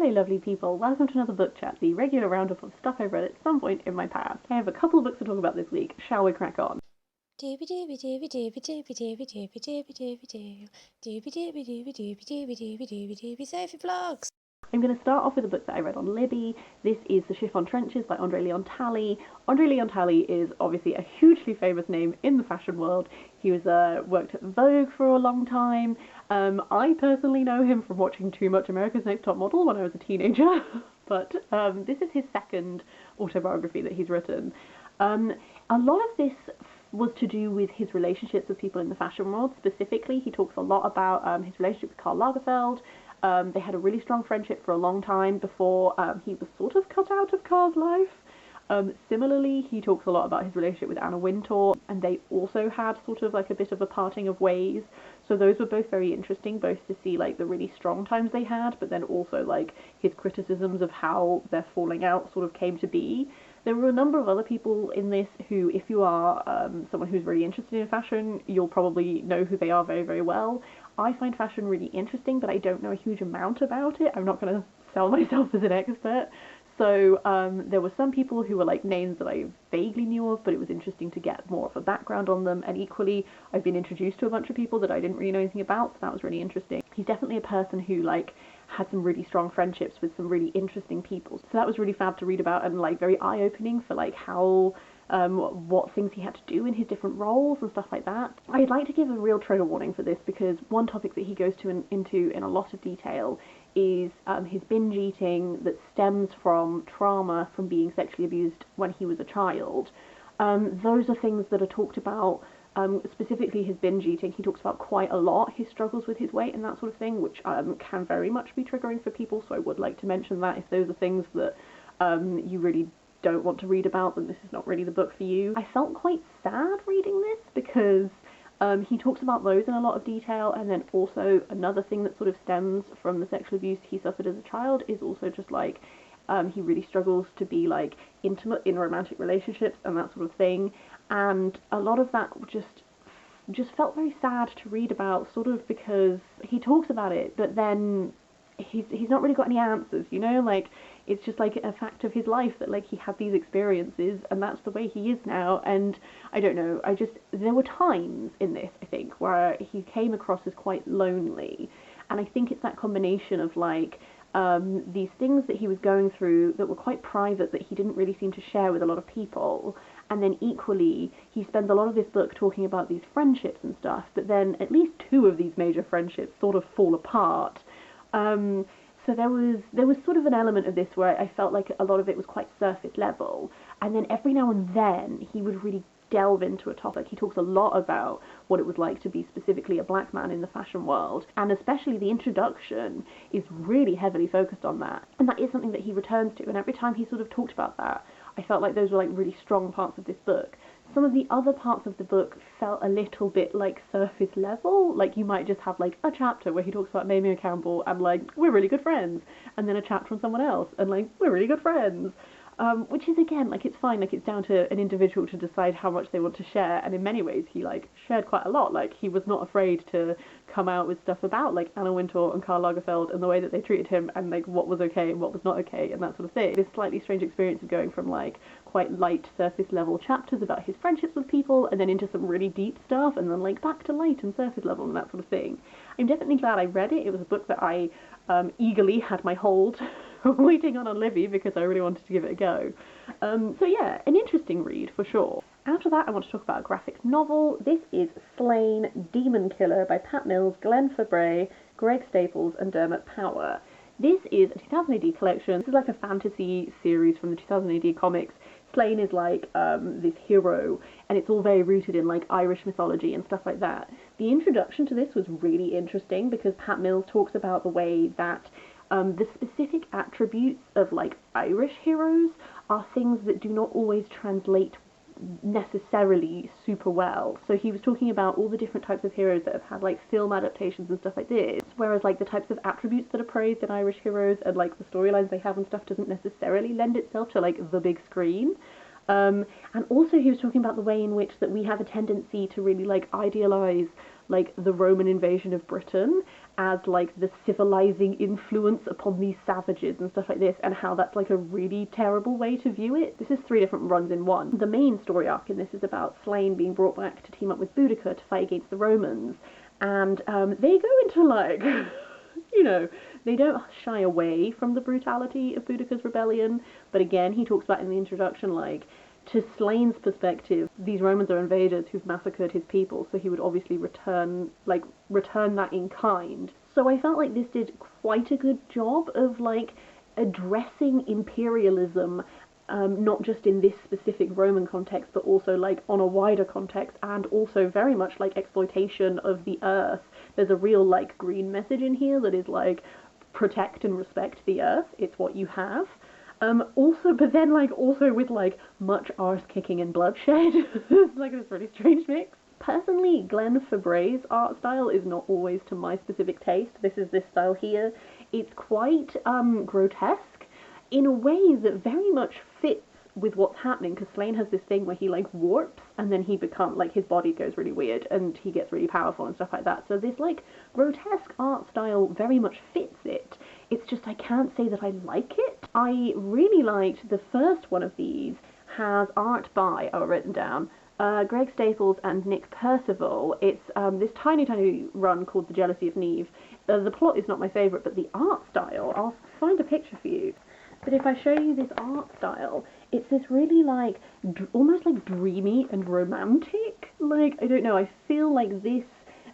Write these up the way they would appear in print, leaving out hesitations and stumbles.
Hello lovely people, welcome to another book chat, the regular roundup of stuff I've read at some point in my past. I have a couple of books to talk about this week, shall we crack on? Sophie Vlogs. I'm going to start off with a book that I read on Libby. This is The Chiffon Trenches by Andre Leon Talley. Andre Leon Talley is obviously a hugely famous name in the fashion world. He was worked at Vogue for a long time. I personally know him from watching too much America's Next Top Model when I was a teenager, but this is his second autobiography that he's written. A lot of this was to do with his relationships with people in the fashion world. Specifically, he talks a lot about his relationship with Karl Lagerfeld. They had a really strong friendship for a long time before he was sort of cut out of Karl's life. Similarly, he talks a lot about his relationship with Anna Wintour, and they also had sort of like a bit of a parting of ways. So those were both very interesting, both to see like the really strong times they had, but then also like his criticisms of how their falling out sort of came to be. There were a number of other people in this who, if you are someone who's really interested in fashion, you'll probably know who they are very, very well. I find fashion really interesting, but I don't know a huge amount about it. I'm not going to sell myself as an expert. So there were some people who were like names that I vaguely knew of, but it was interesting to get more of a background on them. And equally, I've been introduced to a bunch of people that I didn't really know anything about, so that was really interesting. He's definitely a person who like had some really strong friendships with some really interesting people. So that was really fab to read about and like very eye-opening for like how what things he had to do in his different roles and stuff like that. I'd like to give a real trigger warning for this because one topic that he goes into in a lot of detail is his binge eating that stems from trauma from being sexually abused when he was a child. Those are things that are talked about. Specifically his binge eating, he talks about quite a lot, his struggles with his weight and that sort of thing, which can very much be triggering for people, so I would like to mention that if those are things that you really don't want to read about, then this is not really the book for you. I felt quite sad reading this because he talks about those in a lot of detail, and then also another thing that sort of stems from the sexual abuse he suffered as a child is also just like he really struggles to be like intimate in romantic relationships and that sort of thing, and a lot of that just felt very sad to read about, sort of because he talks about it, but then he's not really got any answers, you know, like it's just like a fact of his life that like he had these experiences and that's the way he is now. And I don't know, there were times in this, I think, where he came across as quite lonely, and I think it's that combination of like these things that he was going through that were quite private that he didn't really seem to share with a lot of people, and then equally he spends a lot of this book talking about these friendships and stuff, but then at least two of these major friendships sort of fall apart. So there was sort of an element of this where I felt like a lot of it was quite surface level, and then every now and then he would really delve into a topic. He talks a lot about what it was like to be specifically a black man in the fashion world, and especially the introduction is really heavily focused on that, and that is something that he returns to, and every time he sort of talked about that, I felt like those were like really strong parts of this book. Some of the other parts of the book felt a little bit like surface level, like you might just have like a chapter where he talks about Mamie Campbell and like, we're really good friends, and then a chapter on someone else and like, we're really good friends. Which is, again, like, it's fine, like, it's down to an individual to decide how much they want to share, and in many ways he, like, shared quite a lot. Like, he was not afraid to come out with stuff about, like, Anna Wintour and Karl Lagerfeld and the way that they treated him, and, like, what was okay and what was not okay, and that sort of thing. This slightly strange experience of going from, like, quite light surface level chapters about his friendships with people, and then into some really deep stuff, and then, like, back to light and surface level and that sort of thing. I'm definitely glad I read it. It was a book that I eagerly had my hold waiting on Libby because I really wanted to give it a go. So yeah, an interesting read for sure. After that, I want to talk about a graphic novel. This is Slaine, Demon Killer by Pat Mills, Glenn Fabray, Greg Staples and Dermot Power. This is a 2000 AD collection. This is like a fantasy series from the 2000 AD comics. Slaine is like this hero, and it's all very rooted in like Irish mythology and stuff like that. The introduction to this was really interesting because Pat Mills talks about the way that the specific attributes of like Irish heroes are things that do not always translate necessarily super well. So he was talking about all the different types of heroes that have had like film adaptations and stuff like this, whereas like the types of attributes that are praised in Irish heroes and like the storylines they have and stuff doesn't necessarily lend itself to like the big screen. And also he was talking about the way in which that we have a tendency to really like idealize like the Roman invasion of Britain as like the civilizing influence upon these savages and stuff like this, and how that's like a really terrible way to view it. This is 3 different runs in one. The main story arc in this is about Slaine being brought back to team up with Boudica to fight against the Romans, and they go into like you know, they don't shy away from the brutality of Boudica's rebellion, but again, he talks about in the introduction, like, to Slaine's perspective, these Romans are invaders who've massacred his people, so he would obviously return that in kind. So I felt like this did quite a good job of, like, addressing imperialism, not just in this specific Roman context, but also, like, on a wider context, and also very much, like, exploitation of the earth. There's a real, like, green message in here that is, like, protect and respect the earth, it's what you have. Also, but then, like, also with, like, much arse-kicking and bloodshed. It's, like, this really strange mix. Personally, Glenn Fabray's art style is not always to my specific taste. This is this style here. It's quite, grotesque in a way that very much fits with what's happening, because Slaine has this thing where he, like, warps, and then he becomes, like, his body goes really weird, and he gets really powerful and stuff like that. So this, like, grotesque art style very much fits it. It's just I can't say that I like it. I really liked the first one of these, has art by, written down, Greg Staples and Nick Percival. It's this tiny, tiny run called The Jealousy of Neve. The plot is not my favourite, but the art style, I'll find a picture for you. But if I show you this art style, it's this really, like, almost, like, dreamy and romantic. Like, I don't know, I feel like this,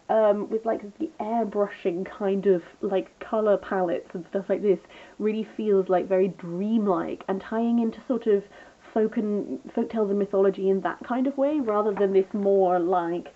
with, like, the airbrushing kind of, like, colour palettes and stuff like this, really feels, like, very dreamlike, and tying into sort of folk tales and mythology in that kind of way, rather than this more, like,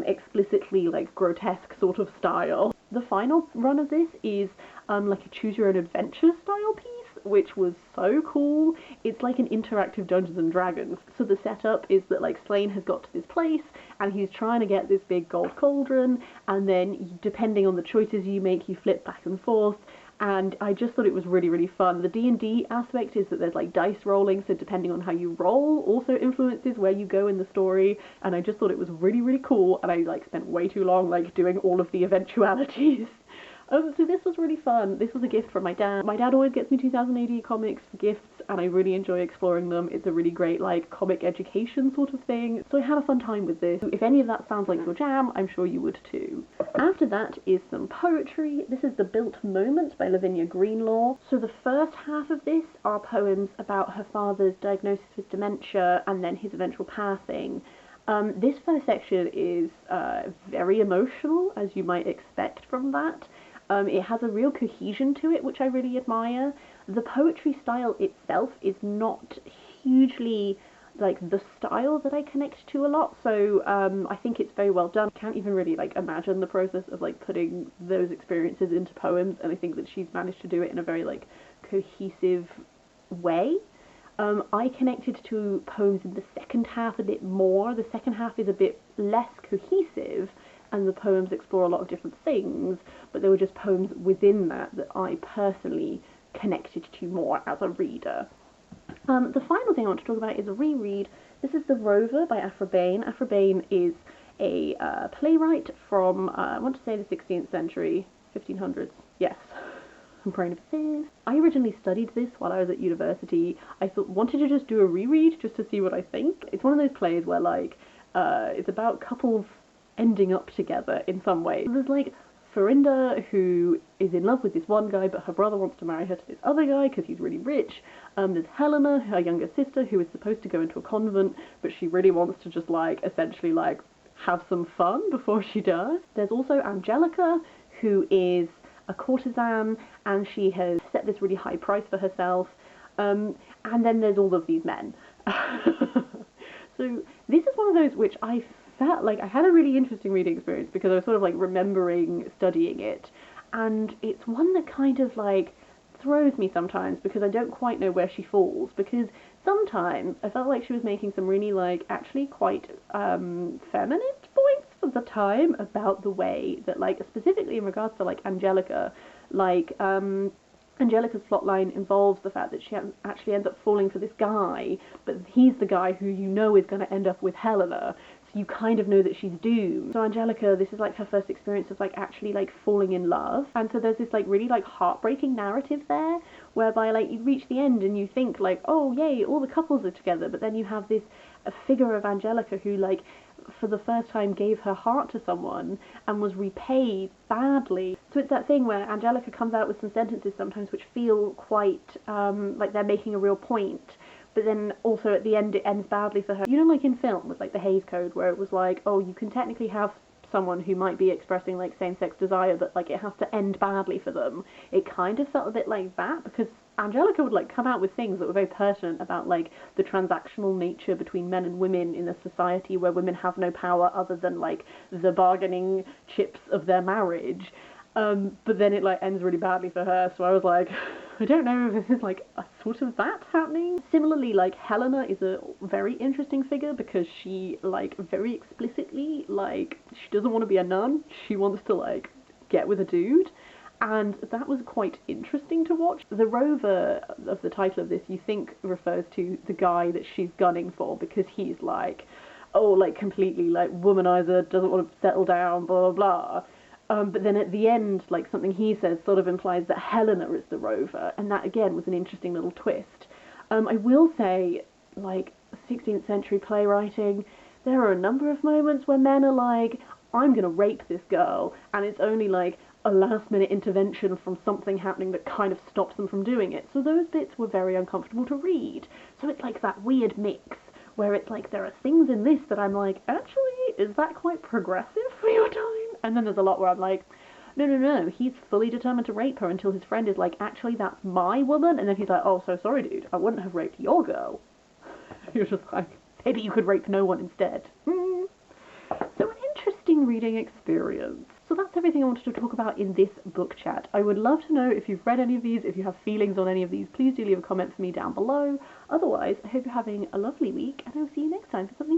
explicitly, like, grotesque sort of style. The final run of this is, like, a choose-your-own-adventure style piece, which was so cool. It's like an interactive Dungeons and Dragons. So the setup is that, like, Slaine has got to this place, and he's trying to get this big gold cauldron, and then, depending on the choices you make, you flip back and forth, and I just thought it was really, really fun. The D&D aspect is that there's, like, dice rolling, so depending on how you roll also influences where you go in the story, and I just thought it was really, really cool, and I, like, spent way too long, like, doing all of the eventualities. So this was really fun. This was a gift from my dad. My dad always gets me 2000 AD comics for gifts, and I really enjoy exploring them. It's a really great, like, comic education sort of thing. So I had a fun time with this. If any of that sounds like your jam, I'm sure you would too. After that is some poetry. This is The Built Moment by Lavinia Greenlaw. So the first half of this are poems about her father's diagnosis with dementia and then his eventual passing. This first section is very emotional, as you might expect from that. It has a real cohesion to it, which I really admire. The poetry style itself is not hugely, like, the style that I connect to a lot, so I think it's very well done. I can't even really, like, imagine the process of, like, putting those experiences into poems, and I think that she's managed to do it in a very, like, cohesive way. I connected to poems in the second half a bit more. The second half is a bit less cohesive, and the poems explore a lot of different things, but there were just poems within that I personally connected to more as a reader. The final thing I want to talk about is a reread. This is The Rover by Aphra Behn. Aphra Behn is a playwright from, I want to say the 16th century, 1500s, yes. I'm brain of this. I originally studied this while I was at university. I wanted to just do a reread just to see what I think. It's one of those plays where, like, it's about couples ending up together in some way. There's, like, Florinda, who is in love with this one guy, but her brother wants to marry her to this other guy because he's really rich. There's Helena, her younger sister, who is supposed to go into a convent, but she really wants to just, like, essentially, like, have some fun before she does. There's also Angelica, who is a courtesan, and she has set this really high price for herself. And then there's all of these men. So this is one of those which I felt like I had a really interesting reading experience, because I was sort of, like, remembering studying it, and it's one that kind of, like, throws me sometimes, because I don't quite know where she falls, because sometimes I felt like she was making some really, like, actually quite feminist points at the time about the way that, like, specifically in regards to, like, Angelica, like, Angelica's plotline involves the fact that she actually ends up falling for this guy, but he's the guy who you know is going to end up with Helena. so you kind of know that she's doomed. So Angelica, this is like her first experience of like actually like falling in love, and so there's this like really like heartbreaking narrative there, whereby like you reach the end and you think like, oh yay, all the couples are together, but then you have this a figure of Angelica who like for the first time gave her heart to someone and was repaid badly. So it's that thing where Angelica comes out with some sentences sometimes which feel quite like they're making a real point, but then also at the end it ends badly for her. You know, like in film with like the Hays Code, where it was like, oh, you can technically have someone who might be expressing like same-sex desire, but like it has to end badly for them. It kind of felt a bit like that, because Angelica would like come out with things that were very pertinent about like the transactional nature between men and women in a society where women have no power other than like the bargaining chips of their marriage. But then it like ends really badly for her, so I was like, I don't know if this is like a sort of that happening. Similarly, like Helena is a very interesting figure because she like very explicitly like she doesn't want to be a nun, she wants to like get with a dude. And that was quite interesting to watch. The Rover of the title of this, you think refers to the guy that she's gunning for, because he's like, oh, like completely like womanizer, doesn't want to settle down, blah, blah, blah. But then at the end, like something he says sort of implies that Helena is the Rover, and that again was an interesting little twist. I will say, like 16th century playwriting, there are a number of moments where men are like, I'm gonna rape this girl, and it's only like a last minute intervention from something happening that kind of stops them from doing it. So those bits were very uncomfortable to read. So it's like that weird mix where it's like there are things in this that I'm like, actually, is that quite progressive for your time? And then there's a lot where I'm like, no, he's fully determined to rape her until his friend is like, actually, that's my woman. And then he's like, oh, so sorry, dude, I wouldn't have raped your girl. You're just like, maybe you could rape no one instead. So an interesting reading experience. So that's everything I wanted to talk about in this book chat. I would love to know if you've read any of these, if you have feelings on any of these, please do leave a comment for me down below. Otherwise, I hope you're having a lovely week, and I'll see you next time for something different.